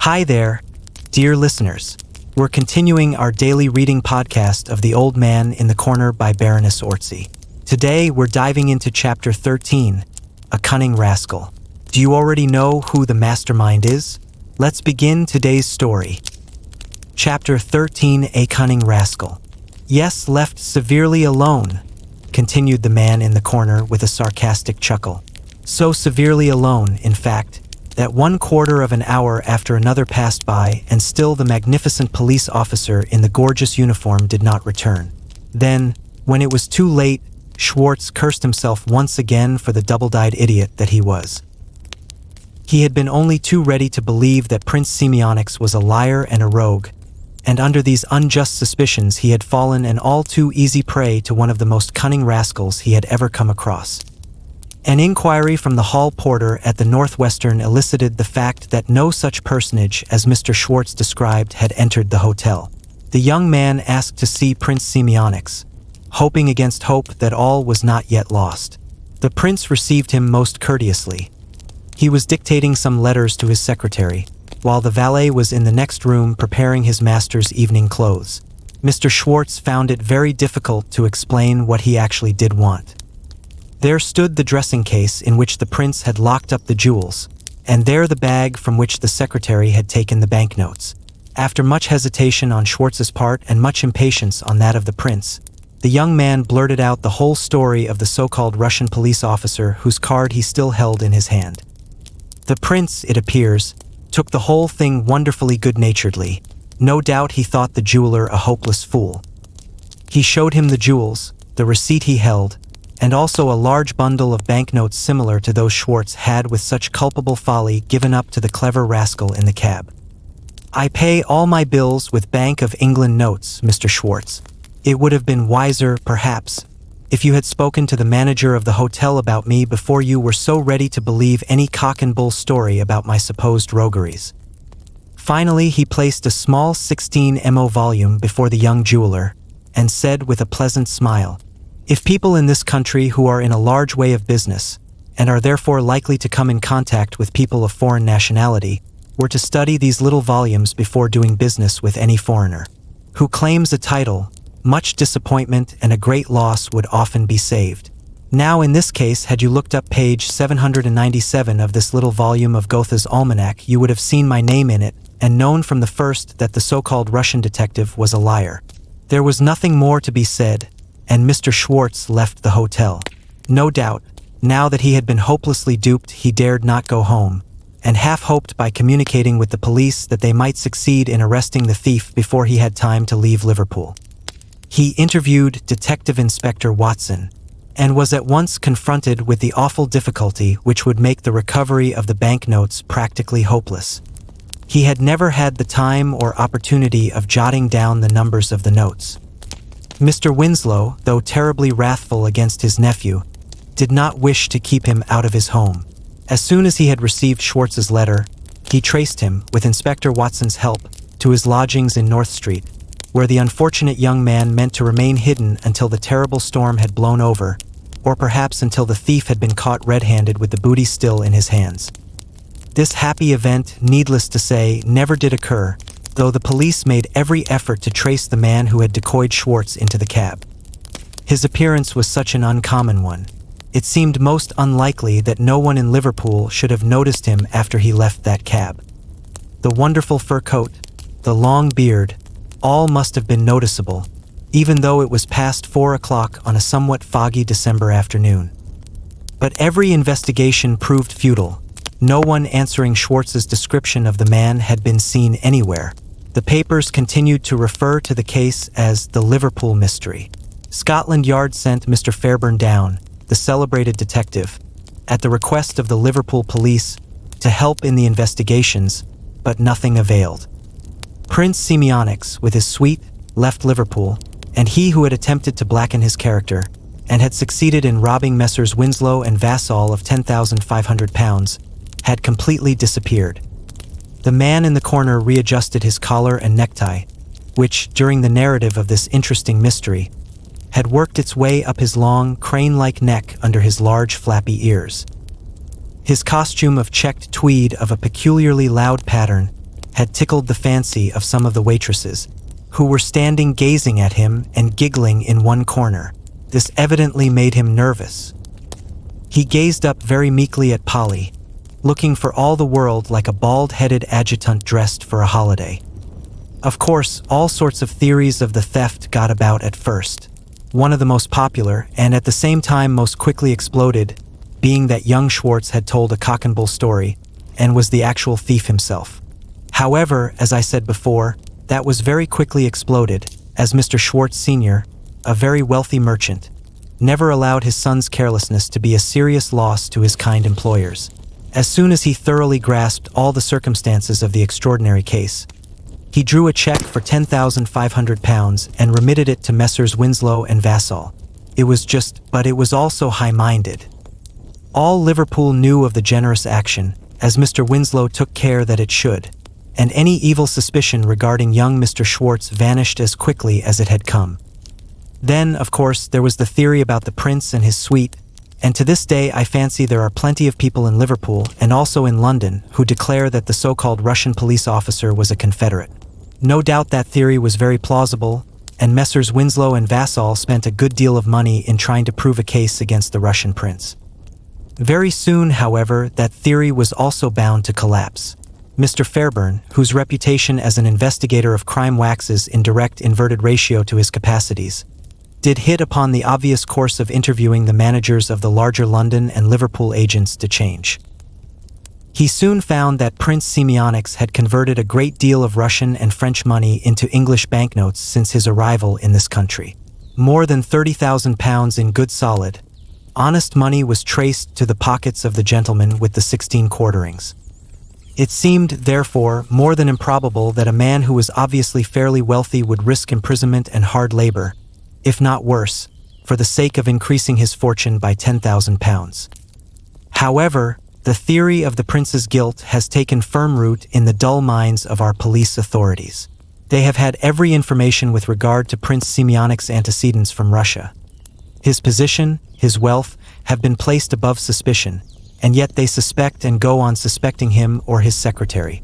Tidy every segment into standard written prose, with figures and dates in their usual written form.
Hi there, dear listeners. We're continuing our daily reading podcast of The Old Man in the Corner by Baroness Orczy. Today, we're diving into Chapter 13, A Cunning Rascal. Do you already know who the mastermind is? Let's begin today's story. Chapter 13, A Cunning Rascal. Yes, left severely alone, continued the man in the corner with a sarcastic chuckle. So severely alone, in fact, that 1/4 of an hour after another passed by and still the magnificent police officer in the gorgeous uniform did not return. Then, when it was too late, Schwartz cursed himself once again for the double-dyed idiot that he was. He had been only too ready to believe that Prince Semyonix was a liar and a rogue, and under these unjust suspicions he had fallen an all-too-easy prey to one of the most cunning rascals he had ever come across. An inquiry from the hall porter at the Northwestern elicited the fact that no such personage as Mr. Schwartz described had entered the hotel. The young man asked to see Prince Semyonix, hoping against hope that all was not yet lost. The prince received him most courteously. He was dictating some letters to his secretary, while the valet was in the next room preparing his master's evening clothes. Mr. Schwartz found it very difficult to explain what he actually did want. There stood the dressing case in which the prince had locked up the jewels, and there the bag from which the secretary had taken the banknotes. After much hesitation on Schwartz's part and much impatience on that of the prince, the young man blurted out the whole story of the so-called Russian police officer whose card he still held in his hand. The prince, it appears, took the whole thing wonderfully good-naturedly. No doubt he thought the jeweler a hopeless fool. He showed him the jewels, the receipt he held, and also a large bundle of banknotes similar to those Schwartz had with such culpable folly given up to the clever rascal in the cab. "I pay all my bills with Bank of England notes, Mr. Schwartz. It would have been wiser, perhaps, if you had spoken to the manager of the hotel about me before you were so ready to believe any cock-and-bull story about my supposed rogueries." Finally, he placed a small 16mo volume before the young jeweler, and said with a pleasant smile, "If people in this country who are in a large way of business, and are therefore likely to come in contact with people of foreign nationality, were to study these little volumes before doing business with any foreigner who claims a title, much disappointment and a great loss would often be saved. Now in this case, had you looked up page 797 of this little volume of Goethe's Almanac, you would have seen my name in it, and known from the first that the so-called Russian detective was a liar." There was nothing more to be said, and Mr. Schwartz left the hotel. No doubt, now that he had been hopelessly duped, he dared not go home, and half hoped by communicating with the police that they might succeed in arresting the thief before he had time to leave Liverpool. He interviewed Detective Inspector Watson, and was at once confronted with the awful difficulty which would make the recovery of the banknotes practically hopeless. He had never had the time or opportunity of jotting down the numbers of the notes. Mr. Winslow, though terribly wrathful against his nephew, did not wish to keep him out of his home. As soon as he had received Schwartz's letter, he traced him, with Inspector Watson's help, to his lodgings in North Street, where the unfortunate young man meant to remain hidden until the terrible storm had blown over, or perhaps until the thief had been caught red-handed with the booty still in his hands. This happy event, needless to say, never did occur, though the police made every effort to trace the man who had decoyed Schwartz into the cab. His appearance was such an uncommon one. It seemed most unlikely that no one in Liverpool should have noticed him after he left that cab. The wonderful fur coat, the long beard, all must have been noticeable, even though it was past 4 o'clock on a somewhat foggy December afternoon. But every investigation proved futile. No one answering Schwartz's description of the man had been seen anywhere. The papers continued to refer to the case as the Liverpool mystery. Scotland Yard sent Mr. Fairburn down, the celebrated detective, at the request of the Liverpool police, to help in the investigations, but nothing availed. Prince Semyonix, with his suite, left Liverpool, and he who had attempted to blacken his character, and had succeeded in robbing Messrs. Winslow and Vassall of £10,500, had completely disappeared. The man in the corner readjusted his collar and necktie, which, during the narrative of this interesting mystery, had worked its way up his long, crane-like neck under his large flappy ears. His costume of checked tweed of a peculiarly loud pattern had tickled the fancy of some of the waitresses, who were standing gazing at him and giggling in one corner. This evidently made him nervous. He gazed up very meekly at Polly, looking for all the world like a bald-headed adjutant dressed for a holiday. Of course, all sorts of theories of the theft got about at first. One of the most popular, and at the same time most quickly exploded, being that young Schwartz had told a cock-and-bull story, and was the actual thief himself. However, as I said before, that was very quickly exploded, as Mr. Schwartz Sr., a very wealthy merchant, never allowed his son's carelessness to be a serious loss to his kind employers. As soon as he thoroughly grasped all the circumstances of the extraordinary case, he drew a check for £10,500 and remitted it to Messrs. Winslow and Vassall. It was also high-minded. All Liverpool knew of the generous action, as Mr. Winslow took care that it should, and any evil suspicion regarding young Mr. Schwartz vanished as quickly as it had come. Then, of course, there was the theory about the prince and his suite, and to this day I fancy there are plenty of people in Liverpool and also in London who declare that the so-called Russian police officer was a Confederate. No doubt that theory was very plausible, and Messrs. Winslow and Vassall spent a good deal of money in trying to prove a case against the Russian prince. Very soon, however, that theory was also bound to collapse. Mr. Fairburn, whose reputation as an investigator of crime waxes in direct inverted ratio to his capacities, did hit upon the obvious course of interviewing the managers of the larger London and Liverpool agents to change. He soon found that Prince Semyonix had converted a great deal of Russian and French money into English banknotes since his arrival in this country. More than £30,000 in good solid, honest money was traced to the pockets of the gentleman with the 16 quarterings. It seemed, therefore, more than improbable that a man who was obviously fairly wealthy would risk imprisonment and hard labor, if not worse, for the sake of increasing his fortune by £10,000. However, the theory of the prince's guilt has taken firm root in the dull minds of our police authorities. They have had every information with regard to Prince Semyonix's antecedents from Russia. His position, his wealth, have been placed above suspicion, and yet they suspect and go on suspecting him or his secretary.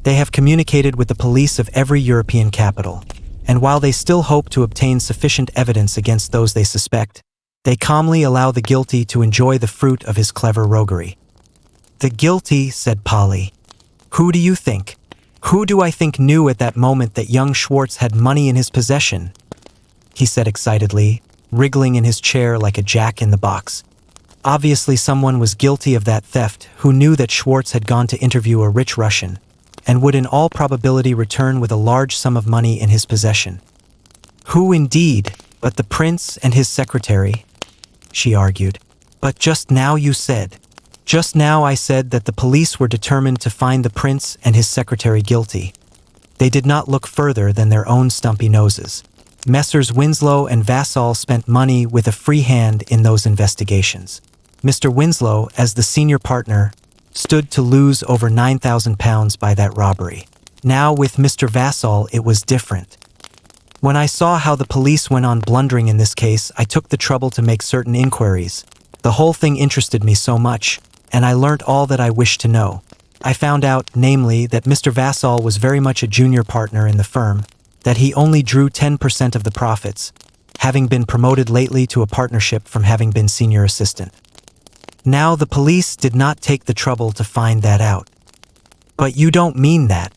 They have communicated with the police of every European capital, and while they still hope to obtain sufficient evidence against those they suspect, they calmly allow the guilty to enjoy the fruit of his clever roguery. "The guilty," said Polly. "Who do you think? Who do I think knew at that moment that young Schwartz had money in his possession?" he said excitedly, wriggling in his chair like a jack-in-the-box. Obviously someone was guilty of that theft who knew that Schwartz had gone to interview a rich Russian, and would in all probability return with a large sum of money in his possession. "Who indeed, but the prince and his secretary?" she argued. "But just now you said. Just now I said that the police were determined to find the prince and his secretary guilty. They did not look further than their own stumpy noses. Messrs. Winslow and Vassall spent money with a free hand in those investigations. Mr. Winslow, as the senior partner, stood to lose over £9,000 by that robbery. Now with Mr. Vassall it was different. When I saw how the police went on blundering in this case, I took the trouble to make certain inquiries. The whole thing interested me so much, and I learnt all that I wished to know. I found out, namely, that Mr. Vassall was very much a junior partner in the firm, that he only drew 10% of the profits, having been promoted lately to a partnership from having been senior assistant. Now the police did not take the trouble to find that out. But you don't mean that.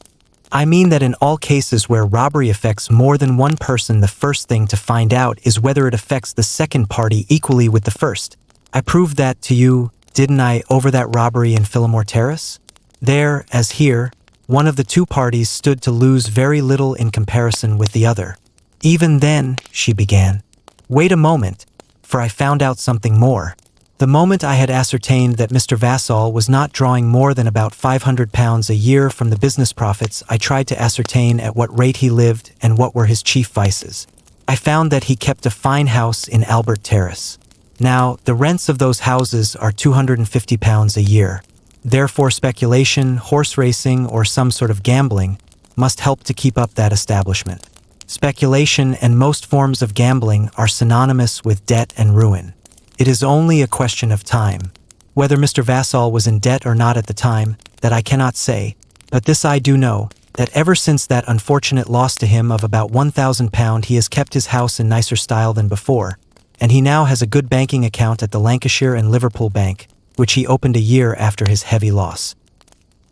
I mean that in all cases where robbery affects more than one person, the first thing to find out is whether it affects the second party equally with the first. I proved that to you, didn't I, over that robbery in Phillimore Terrace? There, as here, one of the two parties stood to lose very little in comparison with the other. Even then, she began. Wait a moment, for I found out something more. The moment I had ascertained that Mr. Vassall was not drawing more than about £500 a year from the business profits, I tried to ascertain at what rate he lived and what were his chief vices. I found that he kept a fine house in Albert Terrace. Now, the rents of those houses are £250 a year. Therefore, speculation, horse racing, or some sort of gambling must help to keep up that establishment. Speculation and most forms of gambling are synonymous with debt and ruin. It is only a question of time. Whether Mr. Vassall was in debt or not at the time, that I cannot say, But this I do know, that ever since that unfortunate loss to him of about £1,000 he has kept his house in nicer style than before, and he now has a good banking account at the Lancashire and Liverpool Bank, which he opened a year after his heavy loss.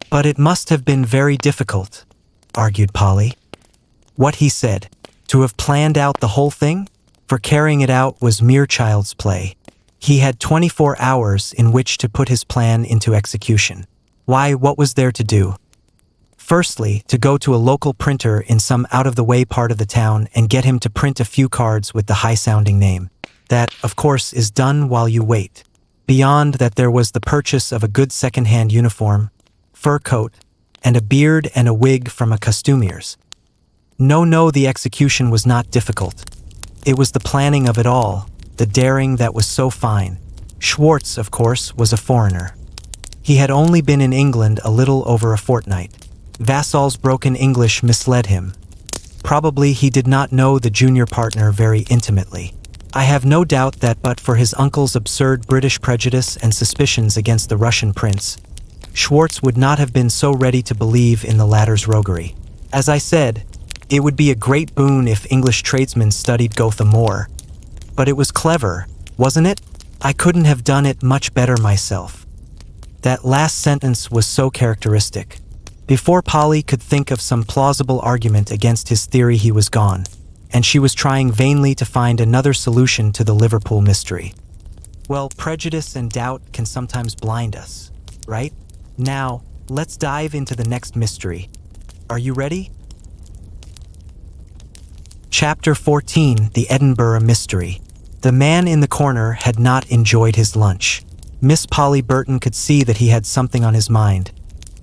But it must have been very difficult, argued Polly. What he said, to have planned out the whole thing? For carrying it out was mere child's play. He had 24 hours in which to put his plan into execution. Why, what was there to do? Firstly, to go to a local printer in some out-of-the-way part of the town and get him to print a few cards with the high-sounding name. That, of course, is done while you wait. Beyond that there was the purchase of a good second-hand uniform, fur coat, and a beard and a wig from a costumier's. No, the execution was not difficult. It was the planning of it all, the daring that was so fine. Schwartz, of course, was a foreigner. He had only been in England a little over a fortnight. Vassall's broken English misled him. Probably he did not know the junior partner very intimately. I have no doubt that but for his uncle's absurd British prejudice and suspicions against the Russian prince, Schwartz would not have been so ready to believe in the latter's roguery. As I said, it would be a great boon if English tradesmen studied Goethe more. But it was clever, wasn't it? I couldn't have done it much better myself. That last sentence was so characteristic. Before Polly could think of some plausible argument against his theory he was gone, and she was trying vainly to find another solution to the Liverpool mystery. Well, prejudice and doubt can sometimes blind us, right? Now, let's dive into the next mystery. Are you ready? Chapter 14, The Edinburgh Mystery. The man in the corner had not enjoyed his lunch. Miss Polly Burton could see that he had something on his mind,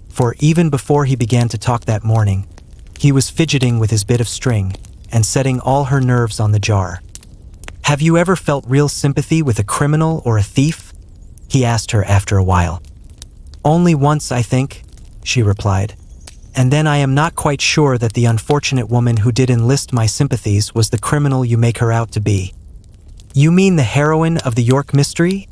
for even before he began to talk that morning, he was fidgeting with his bit of string and setting all her nerves on the jar. "Have you ever felt real sympathy with a criminal or a thief?" he asked her after a while. "Only once, I think," she replied. "And then I am not quite sure that the unfortunate woman who did enlist my sympathies was the criminal you make her out to be." "You mean the heroine of the York mystery?"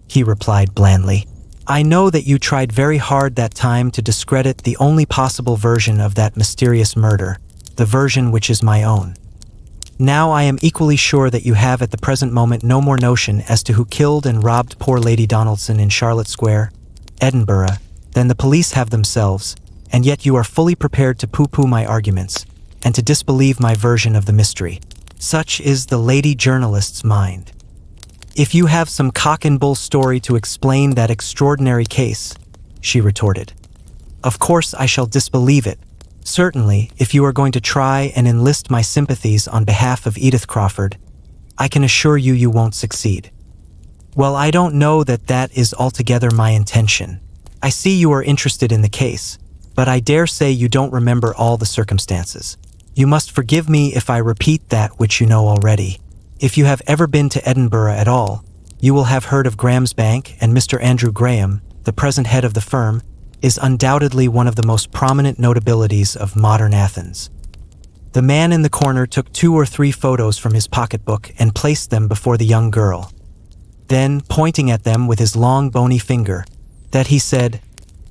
he replied blandly. "I know that you tried very hard that time to discredit the only possible version of that mysterious murder, the version which is my own. Now I am equally sure that you have at the present moment no more notion as to who killed and robbed poor Lady Donaldson in Charlotte Square, Edinburgh, than the police have themselves, and yet you are fully prepared to pooh-pooh my arguments, and to disbelieve my version of the mystery. Such is the lady journalist's mind. If you have some cock-and-bull story to explain that extraordinary case," she retorted, "of course I shall disbelieve it. Certainly, if you are going to try and enlist my sympathies on behalf of Edith Crawford, I can assure you you won't succeed." "Well, I don't know that that is altogether my intention. I see you are interested in the case, but I dare say you don't remember all the circumstances. You must forgive me if I repeat that which you know already. If you have ever been to Edinburgh at all, you will have heard of Graham's Bank, and Mr. Andrew Graham, the present head of the firm, is undoubtedly one of the most prominent notabilities of modern Athens. The man in the corner took 2 or 3 photos from his pocketbook and placed them before the young girl. Then, pointing at them with his long bony finger, that he said,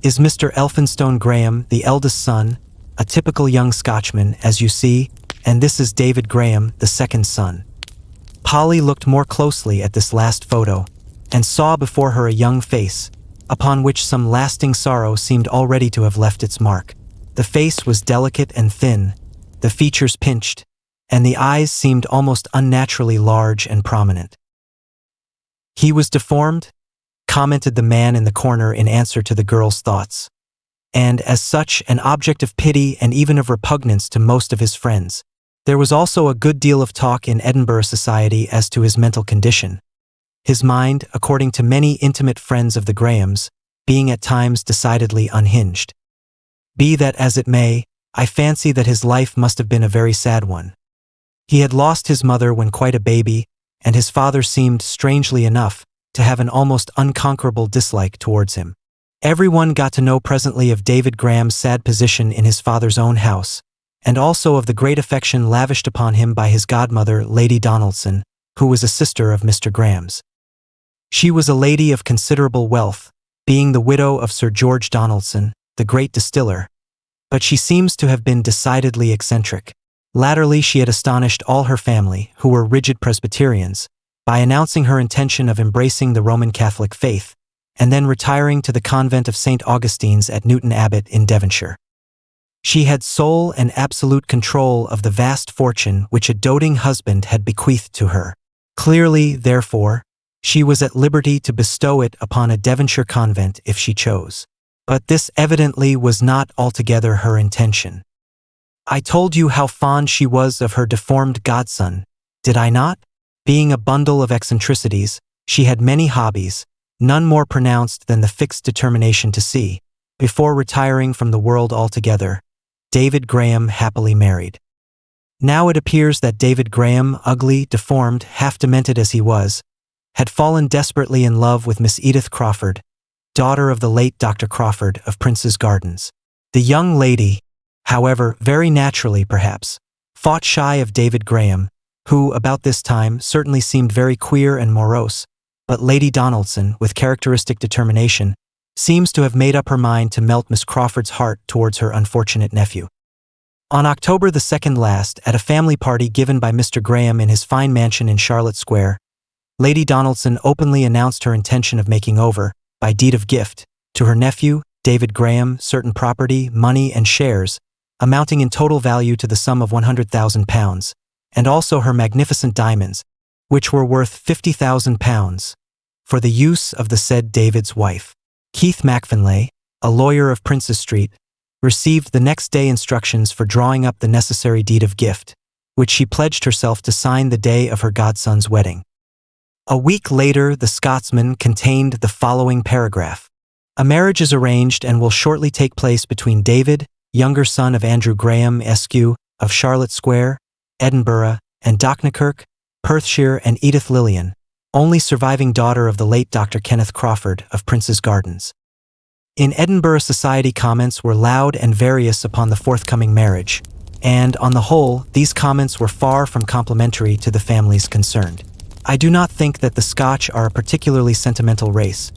"Is Mr. Elphinstone Graham, the eldest son, a typical young Scotchman, as you see, and this is David Graham, the second son." Polly looked more closely at this last photo, and saw before her a young face, upon which some lasting sorrow seemed already to have left its mark. The face was delicate and thin, the features pinched, and the eyes seemed almost unnaturally large and prominent. "He was deformed," commented the man in the corner in answer to the girl's thoughts, "and as such an object of pity and even of repugnance to most of his friends. There was also a good deal of talk in Edinburgh society as to his mental condition. His mind, according to many intimate friends of the Grahams, being at times decidedly unhinged. Be that as it may, I fancy that his life must have been a very sad one. He had lost his mother when quite a baby, and his father seemed, strangely enough, to have an almost unconquerable dislike towards him. Everyone got to know presently of David Graham's sad position in his father's own house, and also of the great affection lavished upon him by his godmother, Lady Donaldson, who was a sister of Mr. Graham's. She was a lady of considerable wealth, being the widow of Sir George Donaldson, the great distiller, but she seems to have been decidedly eccentric. Latterly, she had astonished all her family, who were rigid Presbyterians, by announcing her intention of embracing the Roman Catholic faith, and then retiring to the convent of St. Augustine's at Newton Abbot in Devonshire. She had sole and absolute control of the vast fortune which a doting husband had bequeathed to her. Clearly, therefore, she was at liberty to bestow it upon a Devonshire convent if she chose. But this evidently was not altogether her intention. I told you how fond she was of her deformed godson, did I not? Being a bundle of eccentricities, she had many hobbies, none more pronounced than the fixed determination to see, before retiring from the world altogether, David Graham happily married. Now it appears that David Graham, ugly, deformed, half-demented as he was, had fallen desperately in love with Miss Edith Crawford, daughter of the late Dr. Crawford of Prince's Gardens. The young lady, however, very naturally perhaps, fought shy of David Graham, who, about this time, certainly seemed very queer and morose, but Lady Donaldson, with characteristic determination, seems to have made up her mind to melt Miss Crawford's heart towards her unfortunate nephew. On October the 2nd last, at a family party given by Mr. Graham in his fine mansion in Charlotte Square, Lady Donaldson openly announced her intention of making over, by deed of gift, to her nephew, David Graham, certain property, money, and shares, amounting in total value to the sum of £100,000, and also her magnificent diamonds, which were worth £50,000, for the use of the said David's wife. Keith Macfinlay, a lawyer of Princes Street, received the next day instructions for drawing up the necessary deed of gift, which she pledged herself to sign the day of her godson's wedding. A week later, the Scotsman contained the following paragraph. A marriage is arranged and will shortly take place between David, younger son of Andrew Graham, Esq., of Charlotte Square, Edinburgh, and Docknakirk, Perthshire, and Edith Lillian, only surviving daughter of the late Dr. Kenneth Crawford of Prince's Gardens. In Edinburgh, society comments were loud and various upon the forthcoming marriage, and, on the whole, these comments were far from complimentary to the families concerned. I do not think that the Scotch are a particularly sentimental race,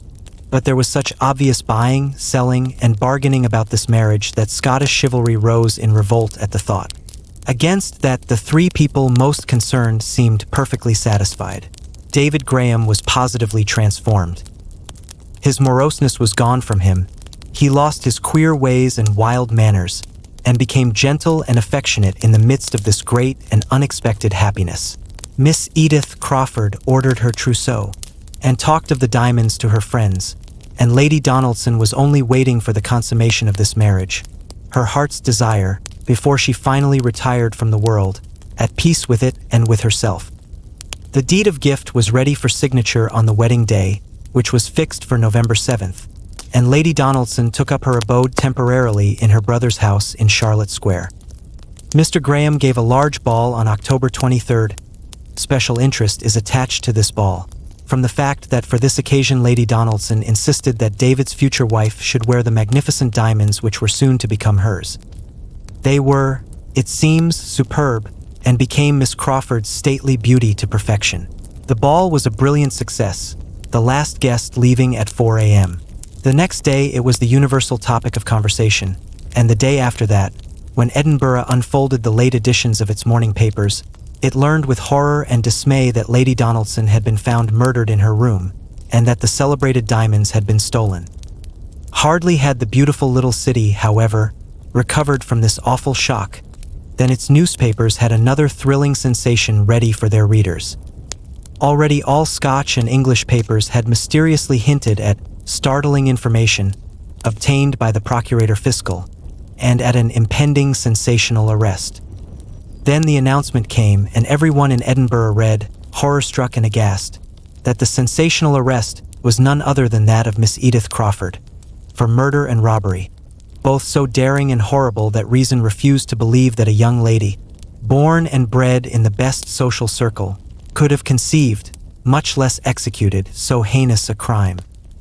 but there was such obvious buying, selling, and bargaining about this marriage that Scottish chivalry rose in revolt at the thought. Against that, the three people most concerned seemed perfectly satisfied. David Graham was positively transformed. His moroseness was gone from him. He lost his queer ways and wild manners, and became gentle and affectionate in the midst of this great and unexpected happiness. Miss Edith Crawford ordered her trousseau, and talked of the diamonds to her friends, and Lady Donaldson was only waiting for the consummation of this marriage, her heart's desire, before she finally retired from the world, at peace with it and with herself. The deed of gift was ready for signature on the wedding day, which was fixed for November 7th, and Lady Donaldson took up her abode temporarily in her brother's house in Charlotte Square. Mr. Graham gave a large ball on October 23rd. Special interest is attached to this ball, from the fact that for this occasion Lady Donaldson insisted that David's future wife should wear the magnificent diamonds which were soon to become hers. They were, it seems, superb, and became Miss Crawford's stately beauty to perfection. The ball was a brilliant success, the last guest leaving at 4 a.m. The next day it was the universal topic of conversation, and the day after that, when Edinburgh unfolded the late editions of its morning papers, it learned with horror and dismay that Lady Donaldson had been found murdered in her room, and that the celebrated diamonds had been stolen. Hardly had the beautiful little city, however, recovered from this awful shock, than its newspapers had another thrilling sensation ready for their readers. Already all Scotch and English papers had mysteriously hinted at startling information obtained by the Procurator Fiscal, and at an impending sensational arrest. Then the announcement came, and everyone in Edinburgh read, horror-struck and aghast, that the sensational arrest was none other than that of Miss Edith Crawford, for murder and robbery, both so daring and horrible that reason refused to believe that a young lady, born and bred in the best social circle, could have conceived, much less executed, so heinous a crime.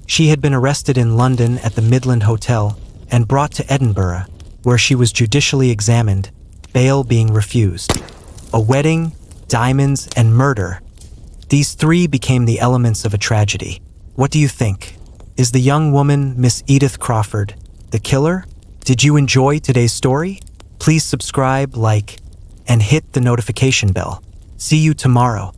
She had been arrested in London at the Midland Hotel and brought to Edinburgh, where she was judicially examined, bail being refused. A wedding, diamonds, and murder. These three became the elements of a tragedy. What do you think? Is the young woman, Miss Edith Crawford, the killer? Did you enjoy today's story? Please subscribe, like, and hit the notification bell. See you tomorrow.